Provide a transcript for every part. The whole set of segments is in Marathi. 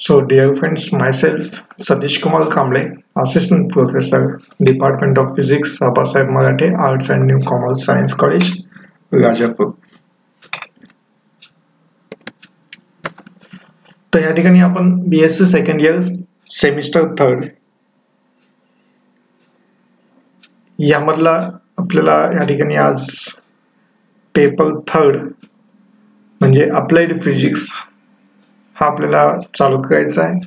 So, dear friends, myself Satish Kumar Kamble, Assistant Professor, Department of Physics, Apasai Marathe, Arts and New Commerce Science College, Rajapur. तर या ठिकाणी आपण BSc second year semester third यामधला आपल्याला या ठिकाणी आज पेपर थर्ड म्हणजे अप्लाइड फिजिक्स हा आपल्याला चालू करायचा आहे.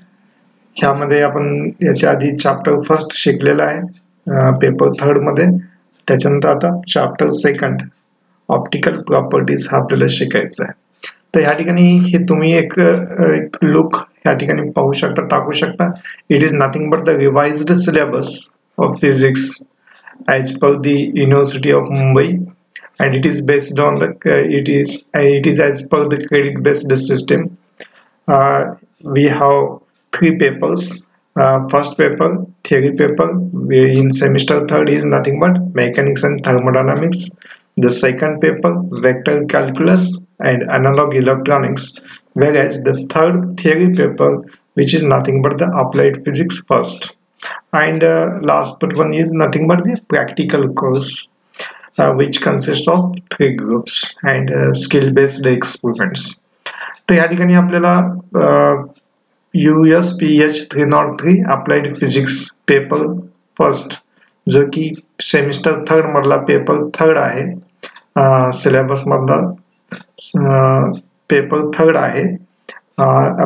ह्यामध्ये आपण याच्या आधी चॅप्टर फर्स्ट शिकलेला आहे पेपर थर्ड मध्ये. त्याच्यानंतर आता चॅप्टर सेकंड ऑप्टिकल प्रॉपर्टीज हा आपल्याला शिकायचा आहे. तर या ठिकाणी हे तुम्ही एक लुक या ठिकाणी पाहू शकता, टाकू शकता. It is nothing but the revised syllabus of physics as per the University of Mumbai, and it is based on the it is as per the credit based system. We have three papers. First paper, theory paper, in semester third is nothing but mechanics and thermodynamics. The second paper, vector calculus and analog electronics, whereas the third theory paper, which is nothing but the applied physics first. And last but one is nothing but the practical course, which consists of three groups and skill based experiments. तर या ठिकाणी आपल्याला USPH 303 applied physics paper first जो की सेमिस्टर थर्ड मधला पेपर थर्ड आहे, सिलेबस मधला पेपर थर्ड आहे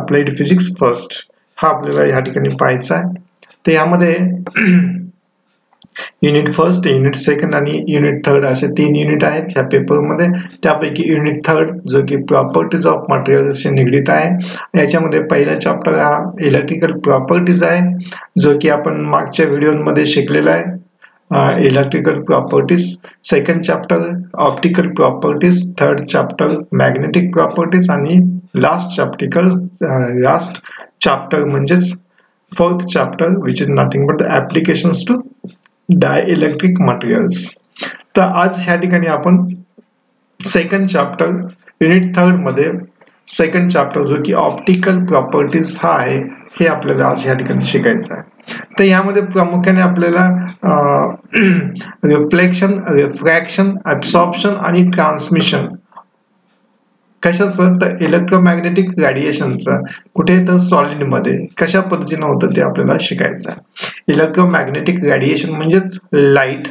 अप्लाइड फिजिक्स फर्स्ट, हा आपल्याला या ठिकाणी पाहायचा आहे. तर यामध्ये युनिट फर्स्ट, युनिट सेकंड आणि युनिट थर्ड असे तीन युनिट आहेत ह्या पेपरमध्ये. त्यापैकी युनिट थर्ड जो की प्रॉपर्टीज ऑफ मटेरियल्सशी निगडीत आहे. याच्यामध्ये पहिला चॅप्टर हा इलेक्ट्रिकल प्रॉपर्टीज आहे जो की आपण मागच्या व्हिडिओमध्ये शिकलेला आहे, electrical properties. Second chapter optical properties, third chapter magnetic properties आणि लास्ट चॅप्टर म्हणजेच fourth chapter, which is nothing but the applications to dielectric materials. तर आज ह्या ठिकाणी आपण सेकंड चॅप्टर युनिट थर्ड मध्ये सेकंड चॅप्टर जो की ऑप्टिकल प्रॉपर्टीज हा आहे हे आपल्याला आज ह्या ठिकाणी शिकायचं आहे. तर यामध्ये प्रामुख्याने आपल्याला रिफ्लेक्शन, रिफ्रॅक्शन, ऍब्सॉर्प्शन आणि ट्रान्समिशन कशाचं, तर इलेक्ट्रोमॅग्नेटिक रेडिएशनचं कुठे तर सॉलिड मध्ये कशा पद्धतीने होतं ते आपल्याला शिकायचं आहे. इलेक्ट्रोमॅग्नेटिक रेडिएशन म्हणजेच लाईट,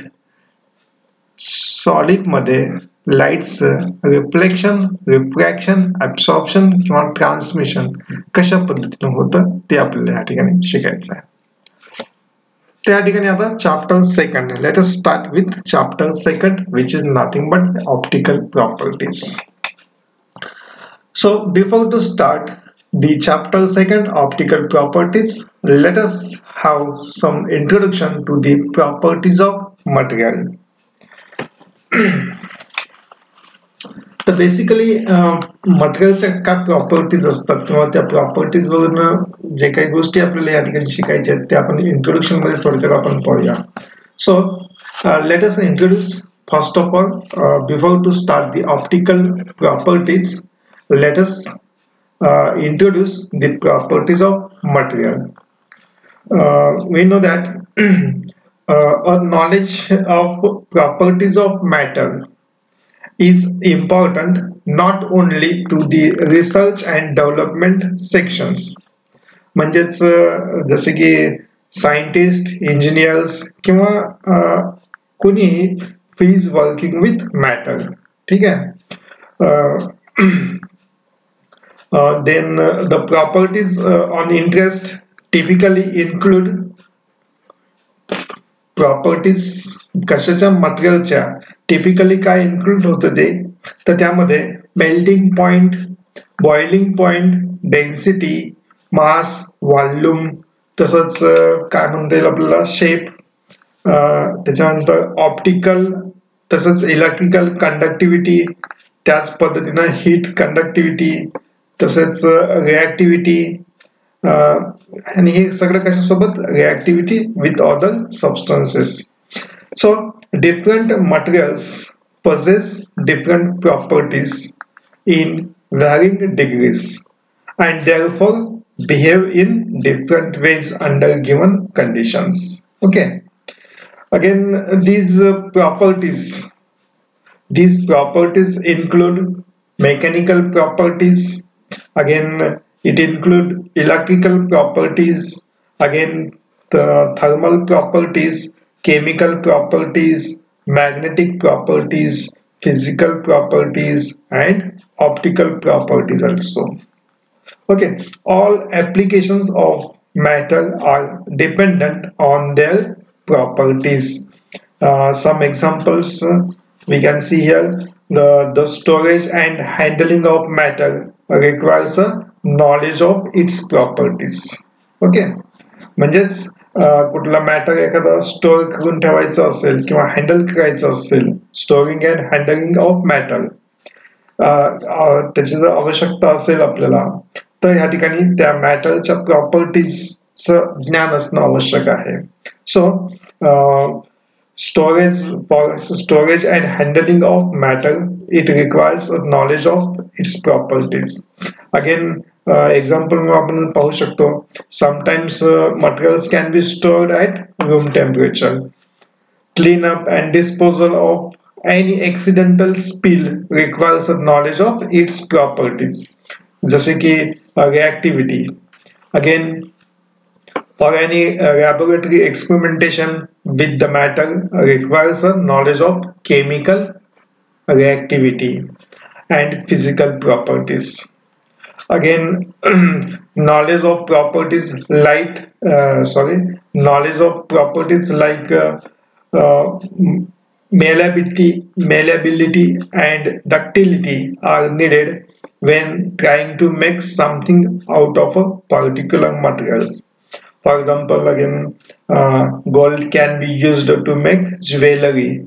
सॉलिड मध्ये लाईटचं रिफ्लेक्शन, रिफ्रॅक्शन, ऍब्सॉर्प्शन किंवा ट्रान्समिशन कशा पद्धतीने होतं ते आपल्याला या ठिकाणी शिकायचं आहे. त्या ठिकाणी आता chapter second, let us start with chapter second which is nothing but optical properties. So before to start the chapter second optical properties, let us have some introduction to the properties of material. तर बेसिकली मटेरियलच्या काय प्रॉपर्टीज असतात किंवा त्या प्रॉपर्टीज वरून जे काही गोष्टी आपल्याला या ठिकाणी शिकायच्या आहेत ते आपण इंट्रोडक्शन मध्ये थोडक्यात आपण पाहूया. So let us introduce first of all before to start the optical properties. Let us introduce the properties of material. We know that a knowledge of properties of matter is important not only to the research and development sections. म्हणजेच जसे की सायंटिस्ट, इंजिनियर्स किंवा कोणीही who is working with matter, ठीक आहे. Then the properties on interest typically include properties कशाच्या मटेरियलच्या टिपिकली काय इन्क्लूड होतं ते, तर त्यामध्ये melting point, boiling point, density, mass, volume, तसंच काय म्हणता येईल आपल्याला शेप, त्याच्यानंतर ऑप्टिकल, तसंच इलेक्ट्रिकल कंडक्टिव्हिटी, त्याच पद्धतीनं हीट कंडक्टिव्हिटी, तसेच रिॲक्टिव्हिटी, आणि हे सगळं कशासोबत reactivity with other substances. So different materials possess different properties in varying degrees and therefore behave in different ways under given conditions. Okay. Again, these properties include mechanical properties. Again, it include electrical properties. Again, the thermal properties, chemical properties, magnetic properties, physical properties, and optical properties also. Okay, all applications of matter are dependent on their properties. Some examples we can see here. The storage and handling of matter requires a knowledge of its properties. Okay, म्हणजेच कुठला मॅटर एखादा स्टोअर करून ठेवायचं असेल किंवा हँडल करायचं असेल, storing and handling of matter, त्याची जर आवश्यकता असेल आपल्याला, तर ह्या ठिकाणी त्या मॅटरच्या प्रॉपर्टीजचं ज्ञान असणं आवश्यक आहे. So storage and handling of matter, it requires a knowledge of its properties. Again, example आपण पाहू शकतो, sometimes materials can be stored at room temperature. Cleanup and disposal of any accidental spill requires a knowledge of its properties. जसे की reactivity. Again, for any laboratory experimentation with the matter requires a knowledge of chemical reactivity and physical properties. Again, knowledge of properties like malleability and ductility are needed when trying to make something out of a particular materials. For example, again, gold can be used to make jewelry,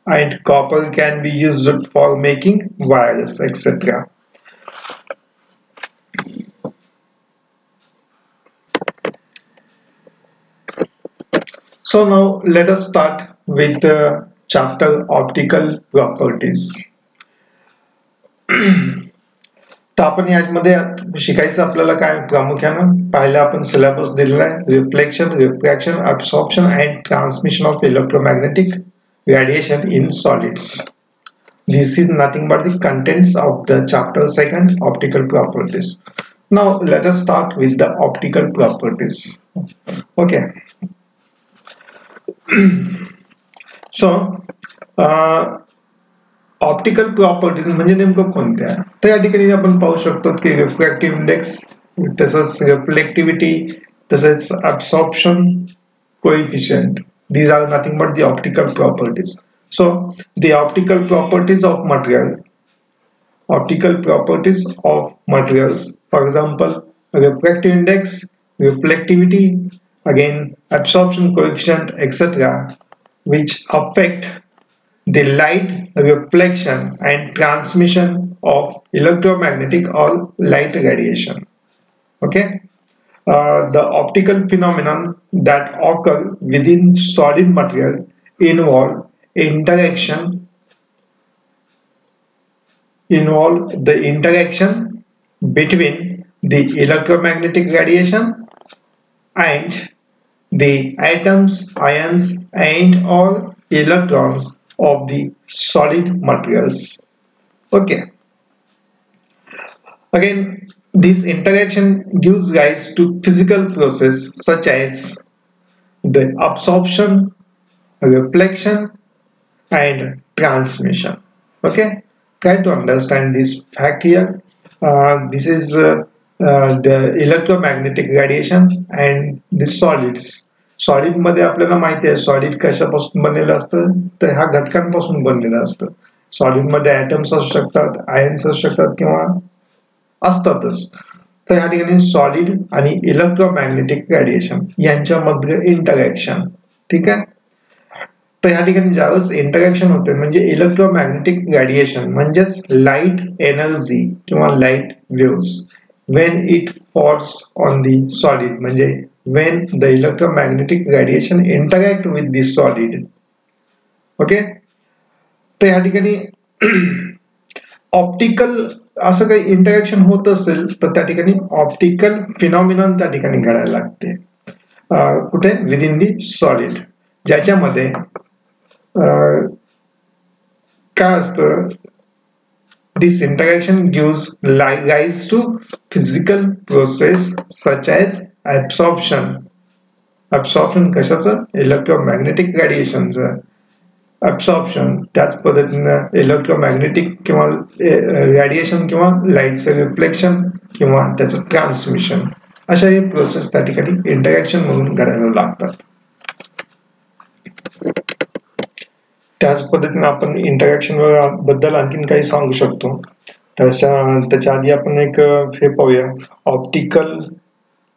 and copper can be used for making wires, etc. So now let us start with the chapter optical properties. तर आपण यामध्ये शिकायचं आपल्याला काय प्रामुख्यानं पाहिलं आपण सिलेबस दिलेला आहे, reflection, refraction, absorption and transmission of electromagnetic radiation in solids. This is nothing but the contents of the chapter 2, optical properties. Now let us start with the optical properties. Okay. So optical properties म्हणजे नेमकं कोणत्या, तर या ठिकाणी आपण पाहू शकतो की रिफ्रॅक्टिव्ह इंडेक्स, तसंच रिफ्लेक्टिव्हिटी, तसेच absorption coefficient. These are nothing but the optical properties. So the optical properties of materials, for example, refractive index, reflectivity, again absorption coefficient, etc., which affect the light reflection and transmission of electromagnetic or light radiation. Okay. The optical phenomenon that occur within solid material involve the interaction between the electromagnetic radiation and the atoms, ions, and or electrons of the solid materials. Okay. Again, this interaction gives rise to physical process such as the absorption, reflection, and transmission. Okay, try to understand this fact here. This is the electromagnetic radiation and the solids. Solid मध्ये आपल्याला माहिती आहे सॉलिड कशापासून बनलेलं असतं, तर ह्या घटकांपासून बनलेलं असतं. सॉलिड मध्ये ऍटम्स असू शकतात, आयन्स असू शकतात किंवा असतातच. तर या ठिकाणी सॉलिड आणि इलेक्ट्रोमॅग्नेटिक रेडिएशन यांच्यामध्ये इंटरॅक्शन. ठीक आहे. तर या ठिकाणी ज्यावेळेस इंटरॅक्शन होते म्हणजे इलेक्ट्रोमॅग्नेटिक रेडिएशन म्हणजेच लाईट एनर्जी किंवा light waves when it falls on the solid, म्हणजे when the electromagnetic radiation interact with the solid. Okay. तर या ठिकाणी ऑप्टिकल असं काही इंटरॅक्शन होत असेल तर त्या ठिकाणी ऑप्टिकल फिनॉमिनॉन त्या ठिकाणी घडायला लागते. कुठे? विदिन दी सॉलिड, ज्याच्यामध्ये काय असतं, this interaction gives rise to physical process such as absorption. Absorption कशाचं? इलेक्ट्रोमॅग्नेटिक रेडिएशनचं ऍब्सॉर्प्शन. त्याच पद्धतीनं इलेक्ट्रोमॅग्नेटिक किंवा रेडिएशन किंवा लाईटचं रिफ्लेक्शन किंवा त्याचं ट्रान्समिशन, अशा हे प्रोसेस त्या ठिकाणी इंटरॅक्शन म्हणून घडायला लागतात. त्याच पद्धतीने आपण इंटरॅक्शन बद्दल आणखीन काही सांगू शकतो. त्याच्या आधी आपण एक हे पाहूया, ऑप्टिकल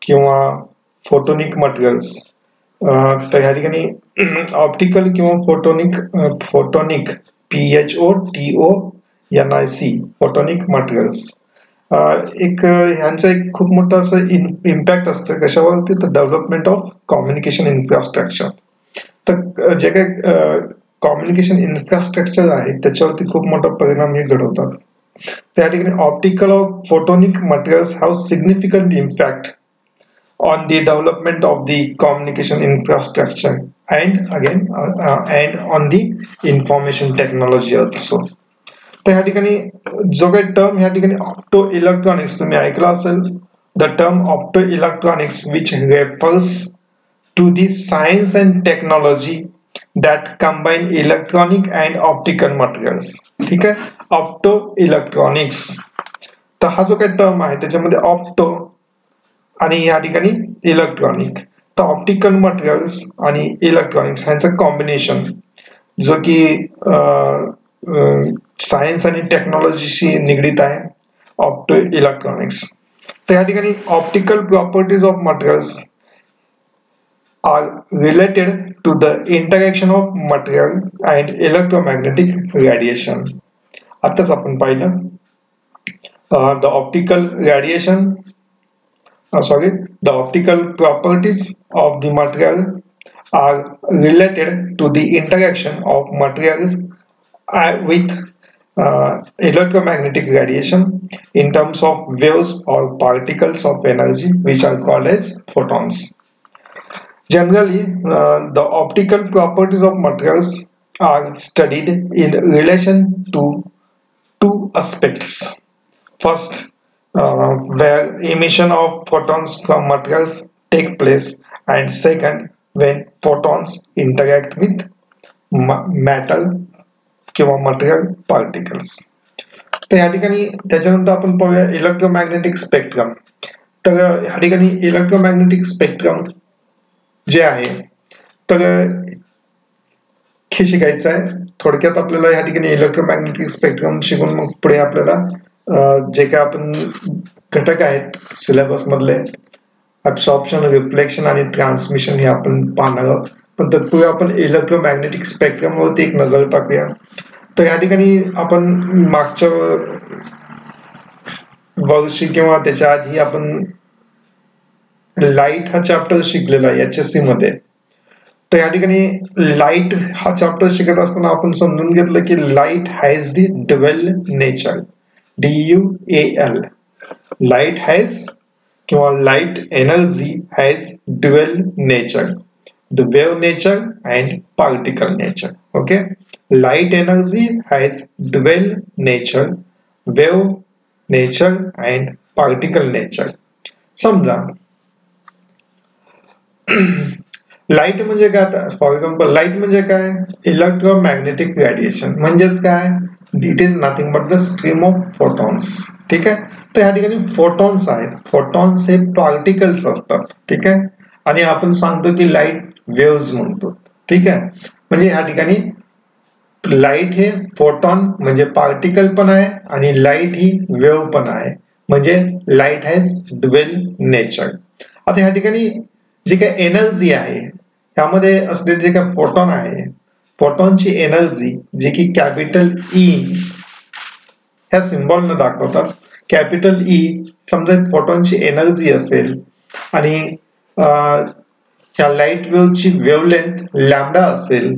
किंवा फोटोनिक मटेरियल्स. तर ह्या ठिकाणी ऑप्टिकल किंवा फोटोनिक PHOTONIC फोटोनिक मटेरियल्स ह्यांचं एक खूप मोठं असं इम्पॅक्ट असतं कशावरती, तर डेव्हलपमेंट ऑफ कम्युनिकेशन इन्फ्रास्ट्रक्चर. तर जे काही कम्युनिकेशन इन्फ्रास्ट्रक्चर आहे त्याच्यावरती खूप मोठा परिणाम हे घडवतात. त्या ठिकाणी optical of photonic materials have significant impact on the development of the communication infrastructure and on the information technology also. तर ह्या ठिकाणी जो काही टर्म ह्या ठिकाणी ऑप्टो इलेक्ट्रॉनिक्स तुम्ही ऐकलं असेल, the term opto electronics which refers to the science and technology that combine electronic and optical materials. ठीक आहे, ऑप्टो इलेक्ट्रॉनिक्स. तर हा जो काही टर्म आहे त्याच्यामध्ये ऑप्टो आणि या ठिकाणी इलेक्ट्रॉनिक, तर ऑप्टिकल मटेरियल्स आणि इलेक्ट्रॉनिक्स ह्यांचं कॉम्बिनेशन जो की सायन्स आणि टेक्नॉलॉजीशी निगडीत आहे, ऑप्टो इलेक्ट्रॉनिक्स. तर या ठिकाणी optical properties of materials are related to the interaction of material and electromagnetic radiation. आताच आपण पाहिलं the optical radiation the optical properties of the material are related to the interaction of materials with electromagnetic radiation in terms of waves or particles of energy which are called as photons. Generally, the optical properties of materials are studied in relation to two aspects. First, where emission of photons from materials take place, and second, when photons interact with metal किंवा मटेरियल पार्टिकल्स. तर या ठिकाणी त्याच्यानंतर आपण पाहूया इलेक्ट्रोमॅग्नेटिक स्पेक्ट्रम. तर या ठिकाणी इलेक्ट्रोमॅग्नेटिक स्पेक्ट्रम जे आहे तर हे शिकायचं आहे. थोडक्यात आपल्याला या ठिकाणी इलेक्ट्रोमॅग्नेटिक स्पेक्ट्रम शिकून मग पुढे आपल्याला जे काय आपण घटक आहेत सिलेबस मधले ऍब्सॉर्प्शन, रिफ्लेक्शन आणि ट्रान्समिशन हे आपण पाहणार आहोत. पण तत्पूर्वी आपण इलेक्ट्रोमॅग्नेटिक स्पेक्ट्रम वरती एक नजर टाकूया. तर या ठिकाणी आपण मागच्या वर्षी किंवा त्याच्या आधी आपण लाईट हा चॅप्टर शिकलेला आहे HSC मध्ये. तर या ठिकाणी लाईट हा चॅप्टर शिकत असताना आपण समजून घेतलं की light has the dual nature, DUAL. Light has किंवा light energy has dual nature, the wave nature and particle nature. Okay, light energy has dual nature, wave nature and particle nature. समजा लाईट म्हणजे काय, आता फॉर एक्झाम्पल लाईट म्हणजे काय, इलेक्ट्रोमॅग्नेटिक रेडिएशन म्हणजेच काय, it is nothing but the stream of photons. ठीक आहे, तर या ठिकाणी फोटॉन्स आहेत. फोटॉन्स हे पार्टिकल्स असतात. ठीक आहे, आणि आपण सांगतो की लाईट वेव्स म्हणतो. ठीक आहे, म्हणजे या ठिकाणी लाईट हे फोटॉन म्हणजे पार्टिकल पण आहे आणि लाईट ही वेव्ह पण आहे, म्हणजे लाईट हॅज ड्युअल नेचर. आता या ठिकाणी जी काही एनर्जी आहे ह्यामध्ये असलेले जे काही फोटॉन आहे, फोटॉनची एनर्जी जे की कॅपिटल E ह्या सिम्बॉल न दाखवतात. कॅपिटल E समजा फोटॉनची एनर्जी असेल आणि ह्या लाईट वेव्हची वेव्हलेंथ लॅम्बडा असेल,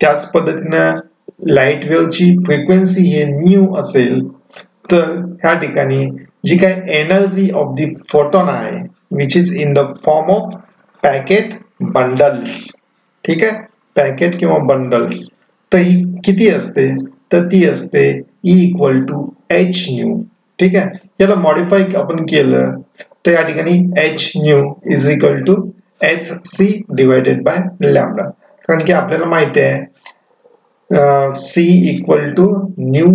त्याच पद्धतीनं लाईट वेव्हची फ्रिक्वेन्सी हे म्यू असेल, तर ह्या ठिकाणी जी काय एनर्जी ऑफ द फोटॉन आहे which is in the form of packet bundles, ठीक आहे, पॅकेट किंवा बंडल्स, तर ही किती असते, तर ती असते E equal to h nu, ठीक आहे. याला मॉडिफाय आपण केलं तर या ठिकाणी h nu is equal to h c divided by lambda, कारण की आपल्याला माहिती आहे C equal to nu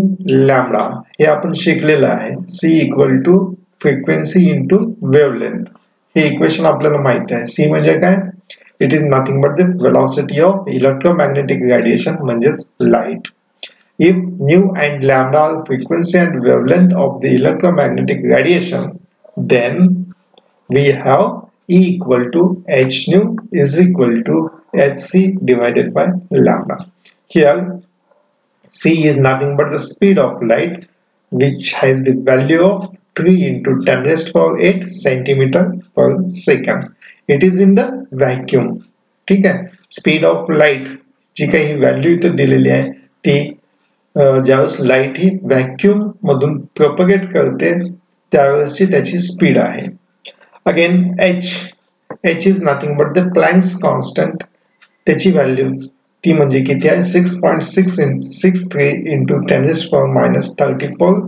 lambda हे आपण शिकलेलं आहे. C equal to frequency into wavelength हे इक्वेशन आपल्याला माहिती आहे. C म्हणजे काय, it is nothing but the velocity of electromagnetic radiation म्हणजेच light. If nu and lambda are frequency and wavelength of the electromagnetic radiation, then we have E equal to h nu is equal to hc divided by lambda. Here c is nothing but the speed of light which has the value of 3 into 10 raised to power 8 centimeter per second. It is in the vacuum. ठीक आहे, स्पीड ऑफ लाईट जी काही व्हॅल्यू इथे दिलेली आहे ती ज्यावेळेस लाईट ही व्हॅक्यूम मधून प्रोपगेट करते त्यावेळेसची त्याची स्पीड आहे. Again h is nothing but the Planck's constant, त्याची व्हॅल्यू ती म्हणजे किती आहे 6.63 into 10 raised to power minus 34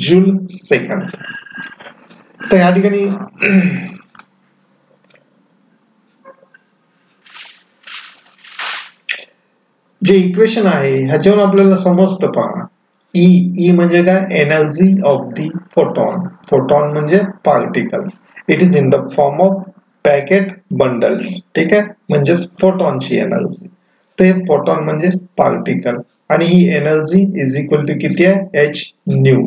joule second. तर या ठिकाणी जे इक्वेशन आहे ह्याच्यावर आपल्याला समजतं पहा, ई म्हणजे काय, energy of the photon, photon म्हणजे particle, it is in the form of packet bundles, ठीक आहे, म्हणजेच फोटॉनची एनर्जी. तर हे फोटॉन म्हणजे पार्टिकल आणि ही एनर्जी इज इक्वल टू किती आहे, एच न्यू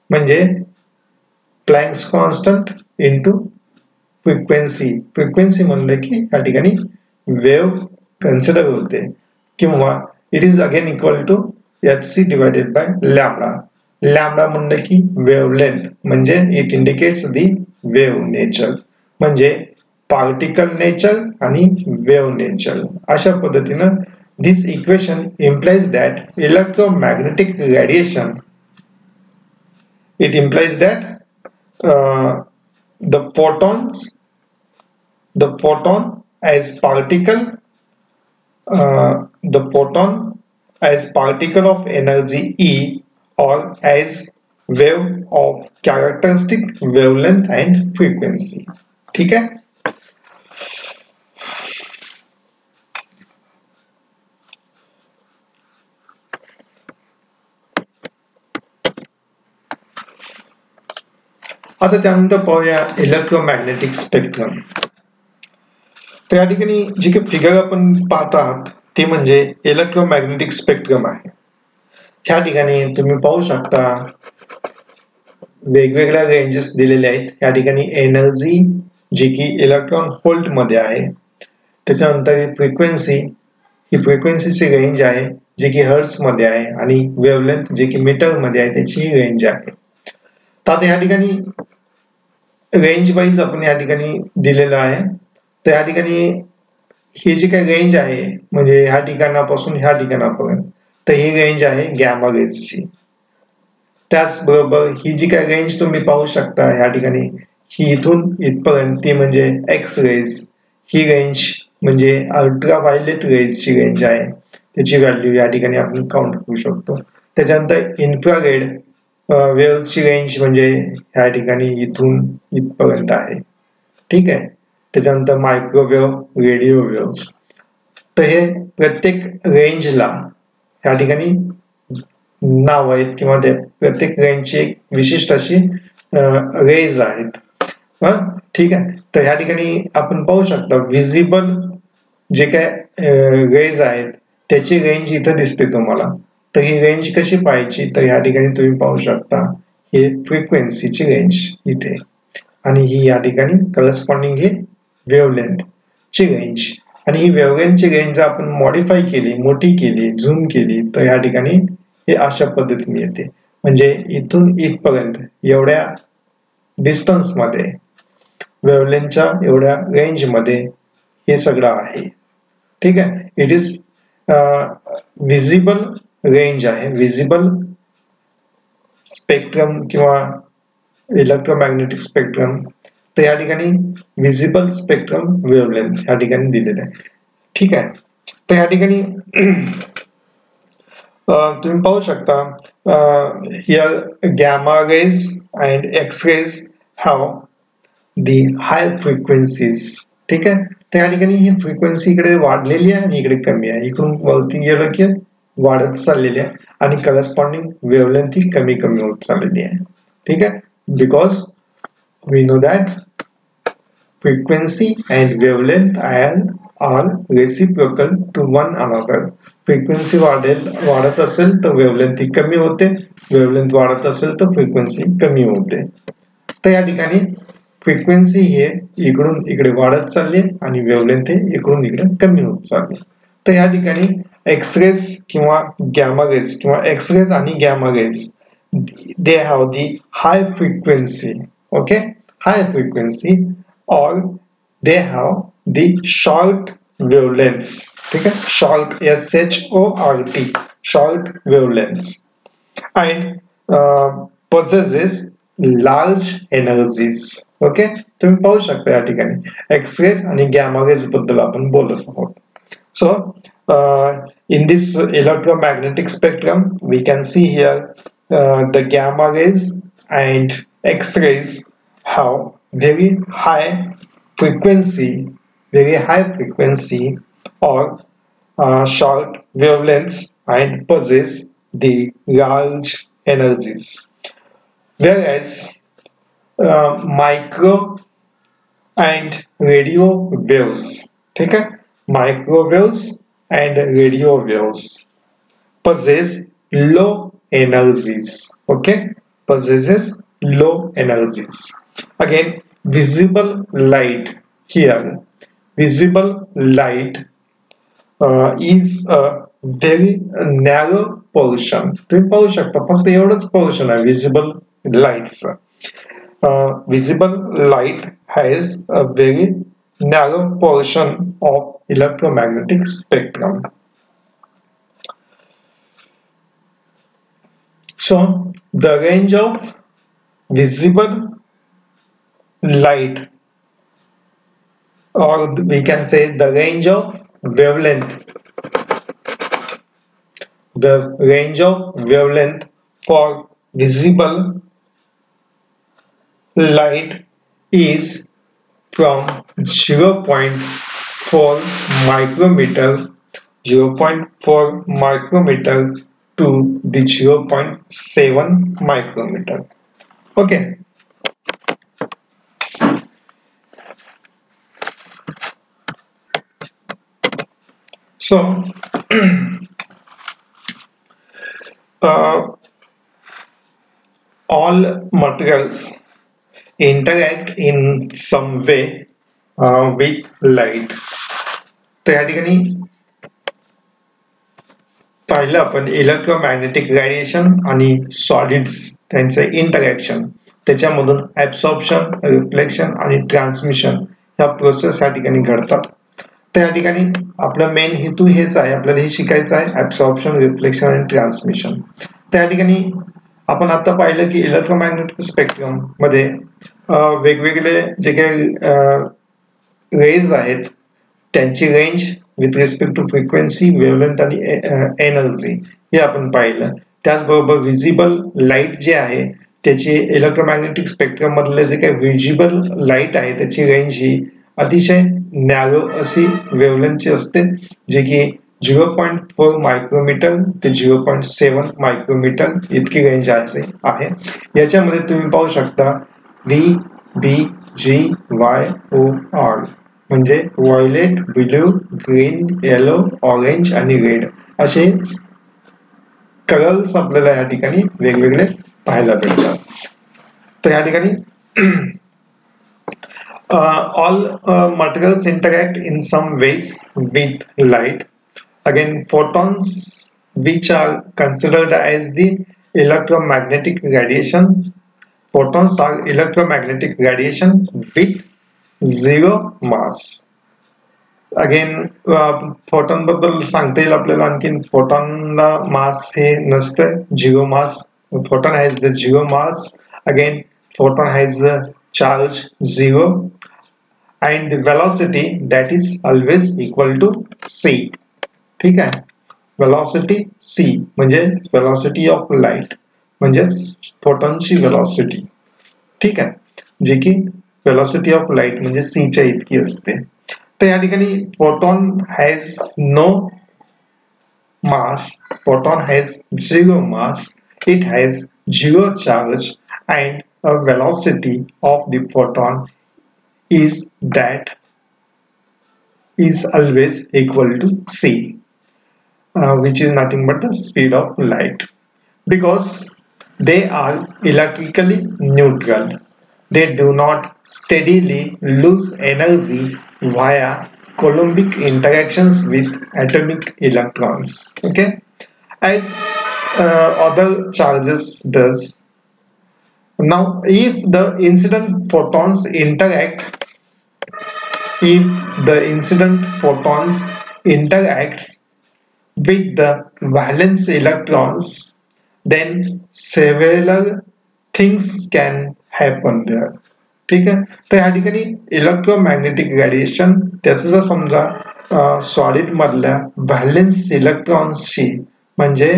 म्हणजे Planck's constant into frequency. Frequency म्हणलं की या ठिकाणी वेव्ह कन्सिडर होते, किंवा it is again equal to h c divided by lambda. Lambda म्हणलं की वेव्हलेंथ म्हणजे it indicates the wave nature, म्हणजे पार्टिकल नेचर आणि वेव्ह नेचर. अशा पद्धतीनं this equation implies that electromagnetic radiation, it implies that the photon as particle, the photon as particle of energy E or as wave of characteristic wavelength and frequency. ठीक है. आता त्यानंतर पाहूया इलेक्ट्रोमॅग्नेटिक स्पेक्ट्रम. तर या ठिकाणी जी काही फिगर आपण पाहत आहात ते म्हणजे इलेक्ट्रोमॅग्नेटिक स्पेक्ट्रम आहे. ह्या ठिकाणी तुम्ही पाहू शकता वेगवेगळ्या रेंजेस दिलेल्या आहेत. या ठिकाणी एनर्जी जी की इलेक्ट्रॉन व्होल्ट मध्ये आहे, त्याच्यानंतर फ्रिक्वेन्सी, ही फ्रिक्वेन्सीची रेंज आहे जी की हर्ट्ज मध्ये आहे, आणि वेव्हलेंथ जी की मीटर मध्ये आहे त्याची रेंज आहे. तर आता या ठिकाणी रेंज वाईज आपण या ठिकाणी दिलेलं आहे. तर या ठिकाणी ही जी काही रेंज आहे म्हणजे ह्या ठिकाणापासून ह्या ठिकाणापर्यंत, तर ही रेंज आहे गॅमा रेजची. त्याचबरोबर ही जी काही रेंज तुम्ही पाहू शकता ह्या ठिकाणी, ही इथून इथपर्यंत ती म्हणजे एक्स रेज, ही रेंज म्हणजे अल्ट्राव्हायोलेट रेजची रेंज आहे, त्याची व्हॅल्यू या ठिकाणी आपण काउंट करू शकतो. त्याच्यानंतर इन्फ्रारेड वेव्हची रेंज म्हणजे ह्या ठिकाणी इथून इथपर्यंत आहे, ठीक आहे. त्याच्यानंतर मायक्रोवेव्ह, रेडिओ वेव्ह, तर हे प्रत्येक रेंजला ह्या ठिकाणी नाव आहेत किंवा ते प्रत्येक रेंजची एक विशिष्ट अशी रेज आहेत, ठीक आहे. तर ह्या ठिकाणी आपण पाहू शकता विजिबल जे काय रेज आहेत त्याची रेंज इथं दिसते तुम्हाला. तर ही रेंज कशी पाहायची, तर ह्या ठिकाणी तुम्ही पाहू शकता हे फ्रिक्वेन्सीची रेंज इथे, आणि ही या ठिकाणी करस्पॉन्डिंग ही वेव्हलेंथ ची रेंज, आणि ही वेव्हलेंथची रेंज आपण मॉडिफाय केली, मोठी केली, झूम केली, तर या ठिकाणी हे अशा पद्धतीने येते. म्हणजे इथून इथपर्यंत एवढ्या डिस्टन्स मध्ये वेव्हलेंथच्या एवढ्या रेंज मध्ये हे सगळं आहे, ठीक आहे. इट इज विजिबल रेंज आहे, विजिबल स्पेक्ट्रम किंवा इलेक्ट्रोमॅग्नेटिक स्पेक्ट्रम, तर या ठिकाणी विजिबल स्पेक्ट्रम वेव्हलेंथ या ठिकाणी दिलेले आहे. ठीक आहे. तर या ठिकाणी तुम्ही पाहू शकता here gamma rays and x rays have the high frequencies. ठीक आहे. तर या ठिकाणी ही फ्रिक्वेन्सी इकडे वाढलेली आहे आणि इकडे कमी आहे. इकडून वरती गेलं की वाढत चाललेली आहे आणि करस्पॉन्डिंग वेव्हलेंथ ही कमी कमी होत चाललेली आहे. ठीक आहे. Because we know that frequency and wavelength are reciprocal to one another. Frequency वाढत असेल तर वेव्हलेंथ कमी होते, वेव्हलेंथ वाढत असेल तर फ्रिक्वेन्सी कमी होते. तर या ठिकाणी फ्रिक्वेन्सी हे इकडून इकडे वाढत चालली आणि वेव्हलेंथ हे इकडून इकडे कमी होत चालली. तर या ठिकाणी एक्सरेज किंवा गॅमा रेज किंवा एक्सरेज आणि gamma rays they have the high frequency, okay, high frequency, or they have the short wavelengths. ठीक है, short, SHORT, short wavelengths, and possesses large energies. Okay, तुम्ही पाहू शकता या ठिकाणी एक्स-रेज आणि गॅमा रेज बद्दल आपण बोलत आहोत. So in this electromagnetic spectrum we can see here the gamma rays and X-rays have very high frequency or short wavelengths and possess the large energies, whereas micro and radio waves, ठीक है, microwaves and radio waves possess low energies. Okay, possesses low energies. Again, visible light here, visible light is a very narrow portion. तुम्ही पाहू शकता फक्त एवढंच पोर्शन आहे visible lights. Visible light has a very narrow portion of electromagnetic spectrum. So the range of visible light, or we can say the range of wavelength, the range of wavelength for visible light is from 0.4 micrometer, 0.4 micrometer to the 0.7 micrometer. Okay. So all materials interact in some way with light. तर या ठिकाणी पाहिलं आपण इलेक्ट्रोमॅग्नेटिक रेडिएशन आणि सॉलिड्स त्यांचे इंटरॅक्शन, त्याच्यामधून ऍब्सॉर्प्शन, रिफ्लेक्शन आणि ट्रान्समिशन ह्या प्रोसेस या ठिकाणी घडतात. तर या ठिकाणी आपला मेन हेतू हेच आहे, आपल्याला हे शिकायचं आहे ऍब्सॉर्प्शन, रिफ्लेक्शन आणि ट्रान्समिशन. त्या ठिकाणी आपण आता पाहिलं की इलेक्ट्रोमॅग्नेटिक स्पेक्ट्रम मध्ये वेगवेगळे जे काही रेज आहेत त्यांची range with respect to frequency, wavelength आणि एनर्जी हे आपण पाहिलं. त्याचबरोबर विजिबल लाईट जे आहे त्याची इलेक्ट्रोमॅग्नेटिक स्पेक्ट्रम मधले जे काही विजिबल लाईट आहे त्याची रेंज ही अतिशय नॅरो अशी वेव्हलेंथची असते, जे की 0.4 मायक्रोमीटर ते 0.7 मायक्रोमीटर इतकी रेंज आहे. याच्यामध्ये तुम्ही पाहू शकता VBGYOR म्हणजे violet, blue, green, yellow, orange आणि रेड असे कलर्स आपल्याला या ठिकाणी वेगवेगळे पाहायला भेटतात. तर या ठिकाणी all materials interact in some ways with light. Again, photons, which are considered as the electromagnetic radiations. Photons are electromagnetic radiation with zero mass. Again, photon बद्दल सांगता येईल आपल्याला आणखीन. फोटॉनला मास हे नसतं, zero mass photon has the zero mass. Again, photon has the charge 0 and the velocity that is always equal to c. ठीक आहे, velocity c म्हणजे velocity of light म्हणजे फोटॉनची velocity. ठीक आहे, जे की velocity of light म्हणजे c च्या इतकी असते. तर या ठिकाणी photon has no mass, photon has zero mass, it has zero charge and a velocity of the photon is always equal to c, which is nothing but the speed of light. Because they are electrically neutral, they do not steadily lose energy via Coulombic interactions with atomic electrons, okay, as other charges does. Now if the incident photons interacts with the valence electrons, then several things can happen there. ठीक आहे, तर या ठिकाणी इलेक्ट्रोमॅग्नेटिक रेडिएशन त्याचं जर समजा सॉलिड मधल्या व्हॅलेन्स इलेक्ट्रॉन्सशी म्हणजे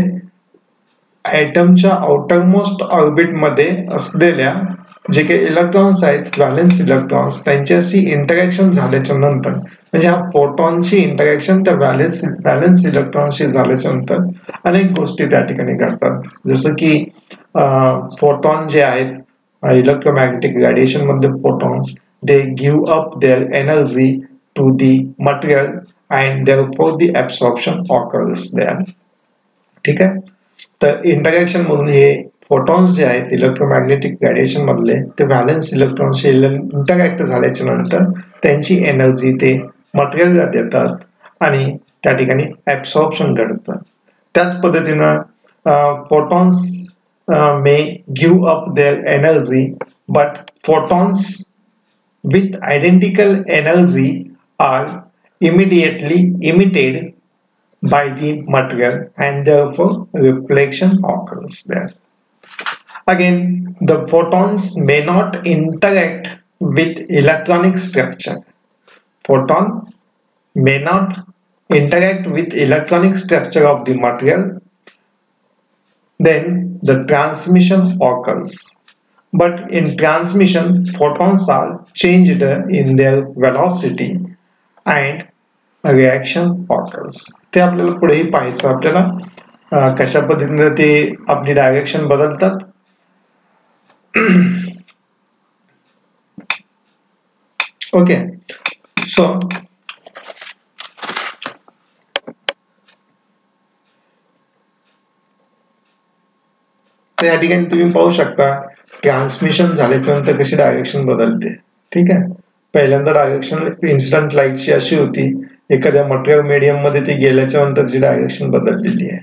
ॲटमच्या आउटरमोस्ट ऑर्बिट मध्ये असलेल्या जे काही इलेक्ट्रॉन्स आहेत व्हॅलेन्स इलेक्ट्रॉन्स त्यांच्याशी इंटरॅक्शन झाल्याच्या नंतर म्हणजे हा फोटॉनची इंटरॅक्शन त्या व्हॅलेन्स इलेक्ट्रॉन्सशी झाल्याच्या नंतर अनेक गोष्टी त्या ठिकाणी घडतात. जसं की फोटॉन जे आहेत electromagnetic radiation मध्ये photons they give up their energy to the material and therefore the absorption occurs there. ठीक आहे, तर इंटरॅक्शन म्हणून हे फोटॉन्स जे आहेत इलेक्ट्रोमॅग्नेटिक रेडिएशन मधले ते व्हॅलेन्स इलेक्ट्रॉनशी इंटरॅक्ट झाल्याच्या नंतर त्यांची एनर्जी ते मटेरियलला देतात आणि त्या ठिकाणी ऍब्सॉर्प्शन घडतं. त्याच पद्धतीनं photons may give up their energy, but photons with identical energy are immediately emitted by the material and therefore reflection occurs there. Again, the photons may not interact with electronic structure. Photon may not interact with electronic structure of the material. Then the transmission occurs. But in transmission, photons are changed in their velocity and a reaction occurs. ते आपल्याला पुढेही पाहायचं आपल्याला कशा पद्धतीने ते आपली डायरेक्शन बदलतात. ओके, सो या ठिकाणी तुम्ही पाहू शकता ट्रान्समिशन झाल्याच्या नंतर कशी डायरेक्शन बदलते. ठीक आहे, पहिल्यांदा डायरेक्शन इन्सिडेंट लाईटची अशी होती, एखाद्या मटेरियल मीडियम मध्ये ती गेल्याच्या नंतरची डायरेक्शन बदललेली आहे,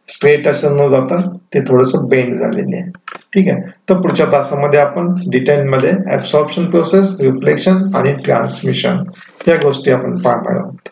स्ट्रेट असं न जाता ते थोडंसं बेंड झालेली आहे. ठीक आहे, तर पुढच्या तासामध्ये आपण डिटेल मध्ये ऍब्सॉर्प्शन प्रोसेस, रिफ्लेक्शन आणि ट्रान्समिशन या गोष्टी आपण पाहणार आहोत.